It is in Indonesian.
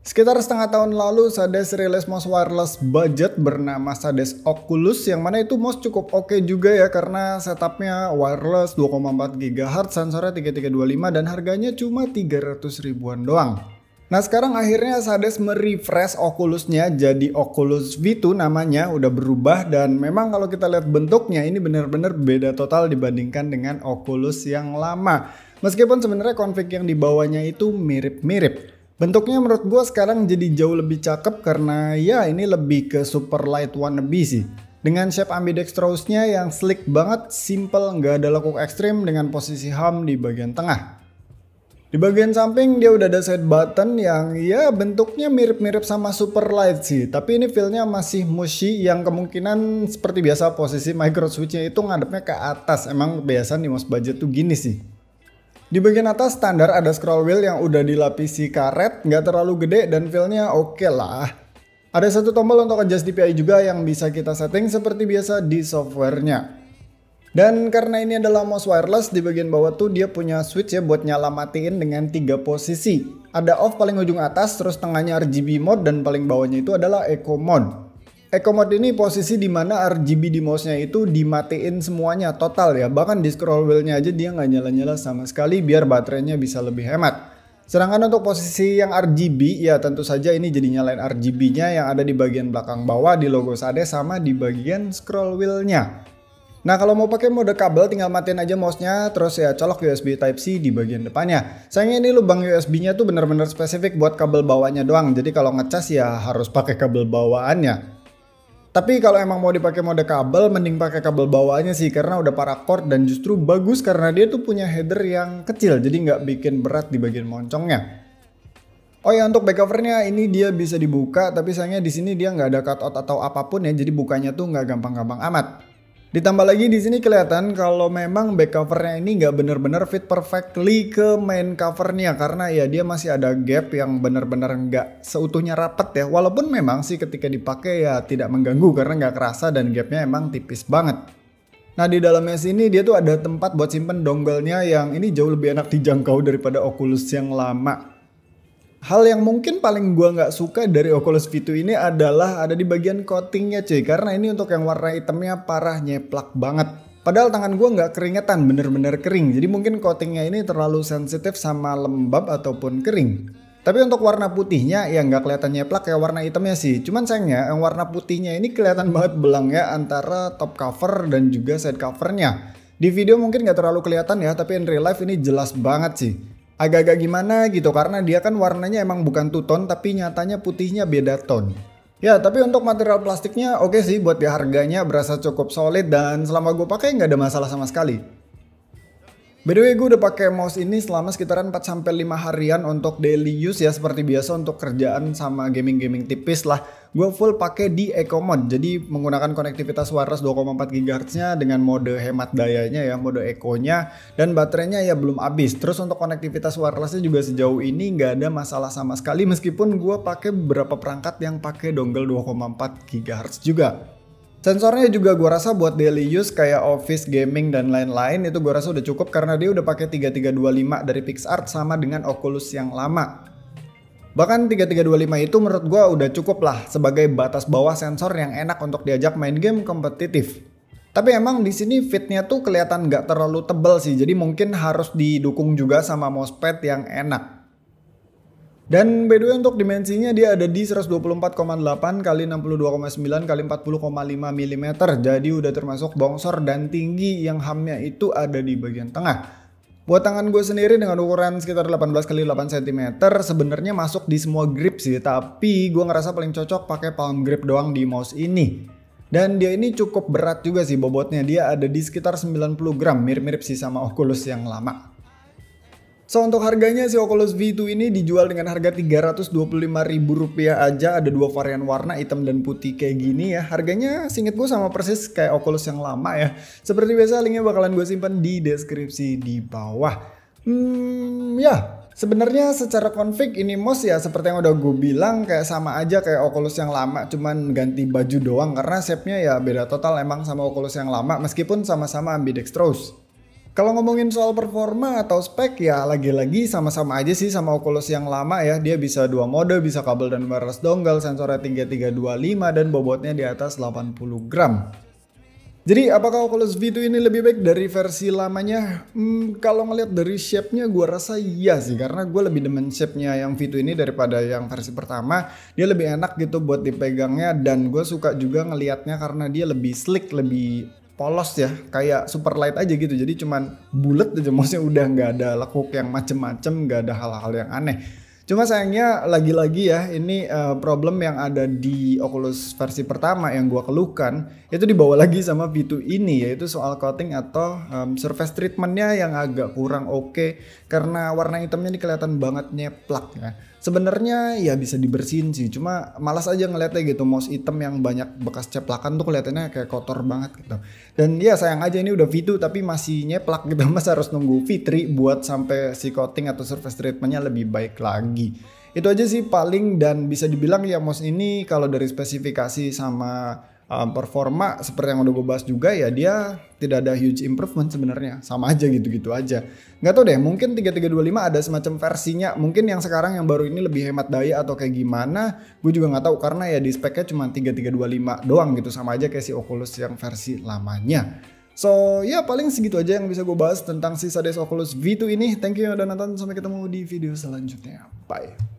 Sekitar setengah tahun lalu, Sades rilis mouse wireless budget bernama Sades Oculus, yang mana itu mouse cukup oke juga ya karena setupnya wireless 2,4 GHz, sensornya 3325 dan harganya cuma 300 ribuan doang. Nah sekarang akhirnya Sades merefresh Oculusnya jadi Oculus V2 namanya, udah berubah dan memang kalau kita lihat bentuknya ini benar-benar beda total dibandingkan dengan Oculus yang lama. Meskipun sebenarnya config yang dibawanya itu mirip-mirip. Bentuknya menurut gue sekarang jadi jauh lebih cakep karena ya ini lebih ke super light wannabe sih. Dengan shape ambidextrous-nya yang slick banget, simple, nggak ada lekuk ekstrim dengan posisi HUM di bagian tengah. Di bagian samping dia udah ada side button yang ya bentuknya mirip-mirip sama super light sih. Tapi ini feel-nya masih mushy yang kemungkinan seperti biasa posisi micro switch-nya itu ngadepnya ke atas. Emang biasa nih mouse budget tuh gini sih. Di bagian atas standar ada scroll wheel yang udah dilapisi karet, nggak terlalu gede dan feel-nya oke lah. Ada satu tombol untuk adjust DPI juga yang bisa kita setting seperti biasa di softwarenya. Dan karena ini adalah mouse wireless, di bagian bawah tuh dia punya switch ya buat nyala matiin dengan 3 posisi. Ada off paling ujung atas, terus tengahnya RGB mode dan paling bawahnya itu adalah eco mode. Eco mode ini posisi dimana RGB di mouse-nya itu dimatiin semuanya total ya. Bahkan di scroll wheel-nya aja dia nggak nyala-nyala sama sekali biar baterainya bisa lebih hemat. Sedangkan untuk posisi yang RGB ya tentu saja ini jadi nyalain RGB-nya yang ada di bagian belakang bawah di logo Sades sama di bagian scroll wheel-nya. Nah kalau mau pakai mode kabel tinggal matiin aja mouse-nya terus ya colok USB Type-C di bagian depannya. Sayangnya ini lubang USB-nya tuh bener-bener spesifik buat kabel bawahnya doang. Jadi kalau ngecas ya harus pakai kabel bawaannya. Tapi kalau emang mau dipakai mode kabel, mending pakai kabel bawaannya sih karena udah paracord dan justru bagus karena dia tuh punya header yang kecil jadi nggak bikin berat di bagian moncongnya. Oh ya untuk back covernya ini dia bisa dibuka tapi sayangnya di sini dia nggak ada cutout atau apapun ya jadi bukanya tuh nggak gampang-gampang amat. Ditambah lagi di sini kelihatan kalau memang back covernya ini nggak bener-bener fit perfectly ke main covernya karena ya dia masih ada gap yang bener-bener nggak seutuhnya rapet ya. Walaupun memang sih ketika dipakai ya tidak mengganggu karena nggak kerasa dan gapnya emang tipis banget. Nah di dalamnya sini dia tuh ada tempat buat simpen dongle-nya yang ini jauh lebih enak dijangkau daripada Oculus yang lama. Hal yang mungkin paling gua nggak suka dari Oculus V2 ini adalah ada di bagian coatingnya cuy. Karena ini untuk yang warna hitamnya parah nyeplak banget. Padahal tangan gua nggak keringetan, bener-bener kering. Jadi mungkin coatingnya ini terlalu sensitif sama lembab ataupun kering. Tapi untuk warna putihnya ya nggak kelihatan nyeplak kayak warna hitamnya sih. Cuman sayangnya yang warna putihnya ini kelihatan banget belangnya antara top cover dan juga side covernya. Di video mungkin nggak terlalu kelihatan ya, tapi in real life ini jelas banget sih. Agak-agak gimana gitu karena dia kan warnanya emang bukan two tone tapi nyatanya putihnya beda tone. Ya tapi untuk material plastiknya oke sih buat di harganya berasa cukup solid dan selama gue pakai nggak ada masalah sama sekali. By the way gue udah pakai mouse ini selama sekitaran 4-5 harian untuk daily use ya seperti biasa untuk kerjaan sama gaming-gaming tipis lah. Gue full pakai di eco mode jadi menggunakan konektivitas wireless 2,4 GHz nya dengan mode hemat dayanya ya mode eco-nya dan baterainya ya belum habis. Terus untuk konektivitas wirelessnya juga sejauh ini nggak ada masalah sama sekali meskipun gue pakai beberapa perangkat yang pakai dongle 2,4 GHz juga. Sensornya juga gue rasa buat daily use kayak office, gaming, dan lain-lain itu gue rasa udah cukup karena dia udah pakai 3325 dari PixArt sama dengan Oculus yang lama. Bahkan 3325 itu menurut gue udah cukup lah sebagai batas bawah sensor yang enak untuk diajak main game kompetitif. Tapi emang di sini fitnya tuh kelihatan nggak terlalu tebal sih jadi mungkin harus didukung juga sama mousepad yang enak. Dan by the way untuk dimensinya dia ada di 124,8 x 62,9 x 40,5 mm. Jadi udah termasuk bongsor dan tinggi yang HUM-nya itu ada di bagian tengah. Buat tangan gue sendiri dengan ukuran sekitar 18 x 8 cm sebenarnya masuk di semua grip sih. Tapi gue ngerasa paling cocok pakai palm grip doang di mouse ini. Dan dia ini cukup berat juga sih bobotnya. Dia ada di sekitar 90 gram mirip-mirip sih sama Oculus yang lama. So untuk harganya si Oculus V2 ini dijual dengan harga Rp325.000 aja. Ada dua varian warna hitam dan putih kayak gini ya. Harganya seinget gue sama persis kayak Oculus yang lama ya. Seperti biasa linknya bakalan gue simpan di deskripsi di bawah. Ya sebenarnya secara config ini mouse ya seperti yang udah gue bilang kayak sama aja kayak Oculus yang lama. Cuman ganti baju doang karena shape-nya ya beda total emang sama Oculus yang lama meskipun sama-sama ambidextrous. Kalau ngomongin soal performa atau spek ya lagi-lagi sama-sama aja sih sama Oculus yang lama ya. Dia bisa dua mode, bisa kabel dan wireless dongle, sensornya 3325 dan bobotnya di atas 80 gram. Jadi apakah Oculus V2 ini lebih baik dari versi lamanya? Kalau ngeliat dari shape-nya gue rasa iya sih, karena gue lebih demen shape-nya yang V2 ini daripada yang versi pertama. Dia lebih enak gitu buat dipegangnya, dan gue suka juga ngelihatnya karena dia lebih slick, lebih polos ya, kayak super light aja gitu. Jadi cuman bulat aja, maksudnya udah nggak ada lekuk yang macem-macem, nggak ada hal-hal yang aneh. Cuma sayangnya lagi-lagi ya, ini problem yang ada di Oculus versi pertama yang gua keluhkan itu dibawa lagi sama V2 ini, yaitu soal coating atau surface treatmentnya yang agak kurang oke, karena warna hitamnya ini kelihatan banget nyeplak ya. Sebenarnya ya bisa dibersihin sih, cuma malas aja ngeliatnya gitu, mouse hitam yang banyak bekas ceplakan tuh kelihatannya kayak kotor banget gitu. Dan ya sayang aja ini udah V2 tapi masih nyeplak gitu, masa harus nunggu V3 buat sampai si coating atau surface treatmentnya lebih baik lagi. Itu aja sih paling, dan bisa dibilang ya mouse ini kalau dari spesifikasi sama performa seperti yang udah gue bahas juga ya, dia tidak ada huge improvement sebenarnya, sama aja gitu-gitu aja. Nggak tahu deh, mungkin 3325 ada semacam versinya, mungkin yang sekarang yang baru ini lebih hemat daya atau kayak gimana, gue juga nggak tahu karena ya di speknya cuma 3325 doang gitu, sama aja kayak si Oculus yang versi lamanya. So ya paling segitu aja yang bisa gue bahas tentang si Sades Oculus V2 ini. Thank you yang udah nonton, sampai ketemu di video selanjutnya. Bye.